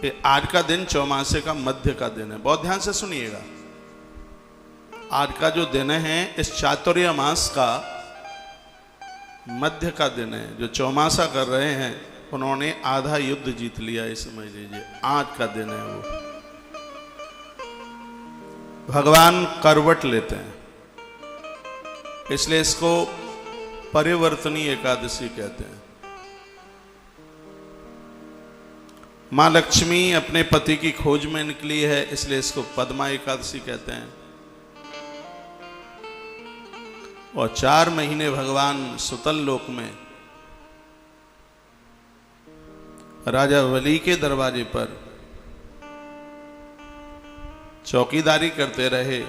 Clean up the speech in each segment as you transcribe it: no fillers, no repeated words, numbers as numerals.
कि आज का दिन चौमासे का मध्य का दिन है। बहुत ध्यान से सुनिएगा, आज का जो दिन है इस चातुर्य मास का मध्य का दिन है। जो चौमासा कर रहे हैं उन्होंने आधा युद्ध जीत लिया, ये समझ लीजिए। आज का दिन है वो। भगवान करवट लेते हैं, इसलिए इसको परिवर्तनी एकादशी कहते हैं। मां लक्ष्मी अपने पति की खोज में निकली है, इसलिए इसको पद्मा एकादशी कहते हैं। और 4 महीने भगवान सुतल लोक में राजा बलि के दरवाजे पर चौकीदारी करते रहे।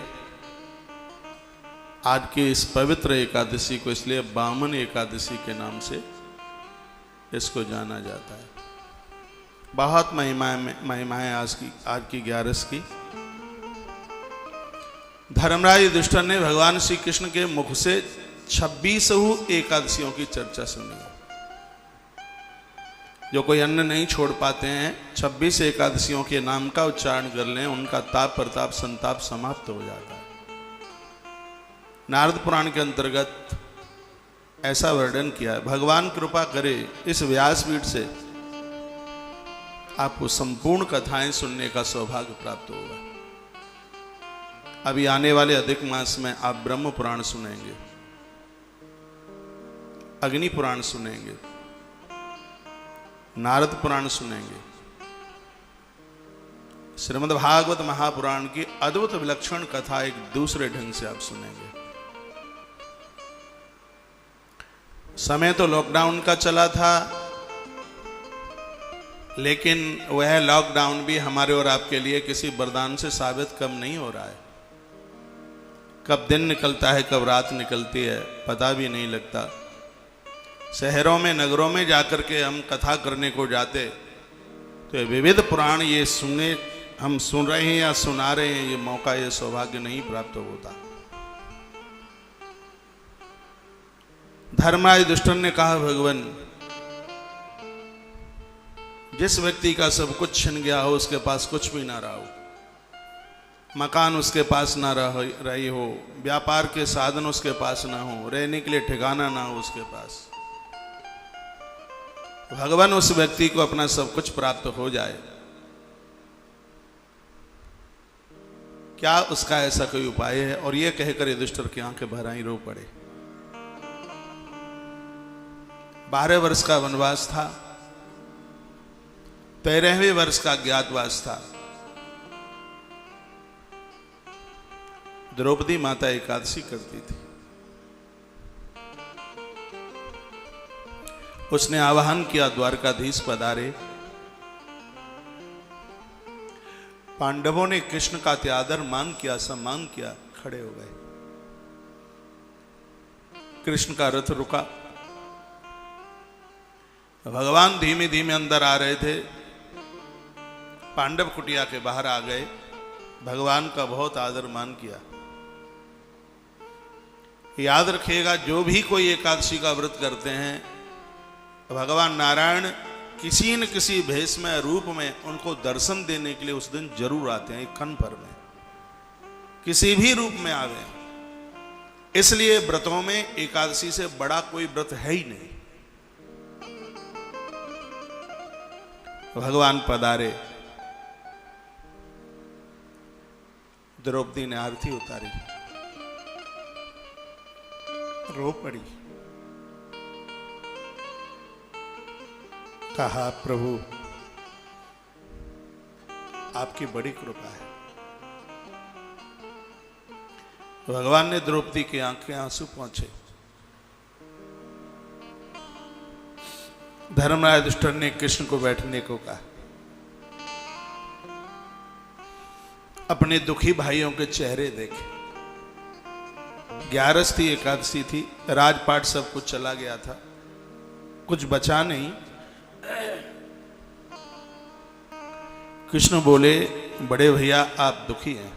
आज की इस पवित्र एकादशी को इसलिए बामन एकादशी के नाम से इसको जाना जाता है। बहुत महिमाएं आज की 11 की। धर्मराज युधिष्ठिर ने भगवान श्री कृष्ण के मुख से 26 एकादशियों की चर्चा सुनी। जो कोई अन्न नहीं छोड़ पाते हैं, 26 एकादशियों के नाम का उच्चारण कर लें, उनका ताप प्रताप संताप समाप्त हो जाता है। नारद पुराण के अंतर्गत ऐसा वर्णन किया है। भगवान कृपा करे इस व्यासपीठ से आपको संपूर्ण कथाएं सुनने का सौभाग्य प्राप्त होगा। अभी आने वाले अधिक मास में आप ब्रह्म पुराण सुनेंगे, अग्नि पुराण सुनेंगे, नारद पुराण सुनेंगे, श्रीमद् भागवत महापुराण की अद्भुत विलक्षण कथा एक दूसरे ढंग से आप सुनेंगे। समय तो लॉकडाउन का चला था, लेकिन वह लॉकडाउन भी हमारे और आपके लिए किसी वरदान से साबित कम नहीं हो रहा है। कब दिन निकलता है, कब रात निकलती है, पता भी नहीं लगता। शहरों में नगरों में जाकर के हम कथा करने को जाते तो ये विविध पुराण ये हम सुन रहे हैं या सुना रहे हैं, ये मौका, ये सौभाग्य नहीं प्राप्त होता। धर्मराज युधिष्ठिर ने कहा, भगवान जिस व्यक्ति का सब कुछ छिन गया हो, उसके पास कुछ भी ना रहा हो, मकान उसके पास ना रही हो, व्यापार के साधन उसके पास ना हो, रहने के लिए ठिकाना ना हो उसके पास, भगवान उस व्यक्ति को अपना सब कुछ प्राप्त हो जाए, क्या उसका ऐसा कोई उपाय है? और यह कहकर युधिष्ठिर की आंखें भर आई, रो पड़े। 12 वर्ष का वनवास था, 13वें वर्ष का ज्ञातवास था। द्रौपदी माता एकादशी करती थी। उसने आवाहन किया, द्वारकाधीश पधारे। पांडवों ने कृष्ण का त्यादर मान किया, सम्मान किया, खड़े हो गए। कृष्ण का रथ रुका। भगवान धीमे धीमे अंदर आ रहे थे। पांडव कुटिया के बाहर आ गए। भगवान का बहुत आदर मान किया। याद रखिएगा, जो भी कोई एकादशी का व्रत करते हैं, भगवान नारायण किसी न किसी भेष में, रूप में उनको दर्शन देने के लिए उस दिन जरूर आते हैं। एक क्षण भर में किसी भी रूप में आवे। इसलिए व्रतों में एकादशी से बड़ा कोई व्रत है ही नहीं। भगवान पधारे। द्रौपदी ने आरती उतारी, रो पड़ी। कहा, प्रभु आपकी बड़ी कृपा है। भगवान ने द्रौपदी की आंखें आंसू पहुंचे। धर्मराज युधिष्ठिर ने कृष्ण को बैठने को कहा। अपने दुखी भाइयों के चेहरे देखे। 11 थी, एकादशी थी, राजपाट सब कुछ चला गया था, कुछ बचा नहीं। कृष्ण बोले, बड़े भैया आप दुखी हैं?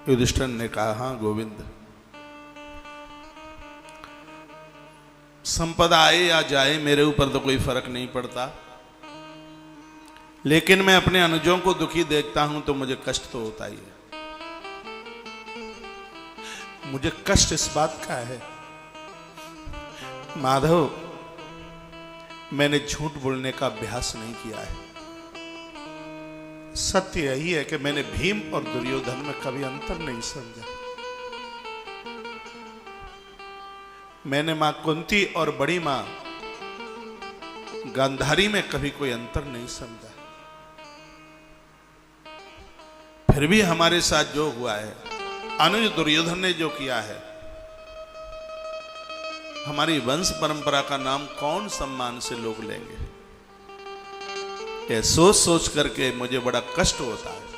युधिष्ठिर ने कहा, हाँ गोविंद। संपदा आए या जाए मेरे ऊपर तो कोई फर्क नहीं पड़ता, लेकिन मैं अपने अनुजों को दुखी देखता हूं तो मुझे कष्ट तो होता ही है। मुझे कष्ट इस बात का है माधव, मैंने झूठ बोलने का अभ्यास नहीं किया है। सत्य यही है कि मैंने भीम और दुर्योधन में कभी अंतर नहीं समझा। मैंने मां कुंती और बड़ी मां गांधारी में कभी कोई अंतर नहीं समझा। फिर भी हमारे साथ जो हुआ है, अनुज दुर्योधन ने जो किया है, हमारी वंश परंपरा का नाम कौन सम्मान से लोग लेंगे? ये सोच सोच करके मुझे बड़ा कष्ट होता है।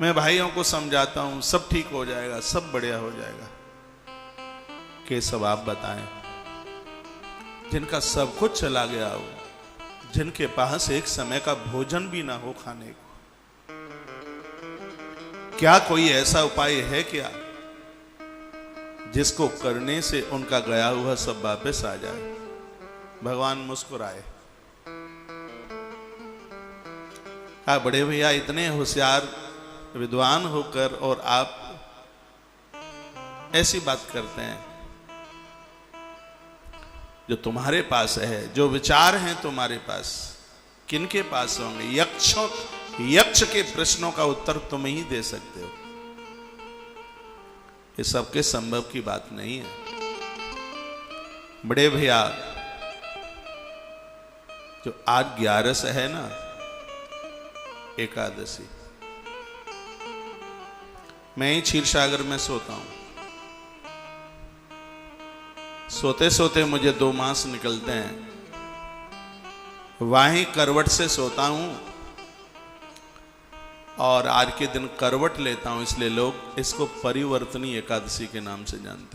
मैं भाइयों को समझाता हूं, सब ठीक हो जाएगा, सब बढ़िया हो जाएगा। केशव आप बताएं, जिनका सब कुछ चला गया हो, जिनके पास एक समय का भोजन भी ना हो खाने को, क्या कोई ऐसा उपाय है क्या जिसको करने से उनका गया हुआ सब वापस आ जाए? भगवान मुस्कुराए। बड़े भैया इतने होशियार विद्वान होकर और आप ऐसी बात करते हैं। जो तुम्हारे पास है, जो विचार हैं तुम्हारे पास, किनके पास होंगे? यक्ष के प्रश्नों का उत्तर तुम ही दे सकते हो। ये सबके संभव की बात नहीं है। बड़े भैया, जो आज 11 से है ना एकादशी, मैं ही क्षीरसागर में सोता हूं। सोते सोते मुझे 2 मास निकलते हैं, वहीं करवट से सोता हूं और आज के दिन करवट लेता हूं, इसलिए लोग इसको परिवर्तनी एकादशी के नाम से जानते हैं।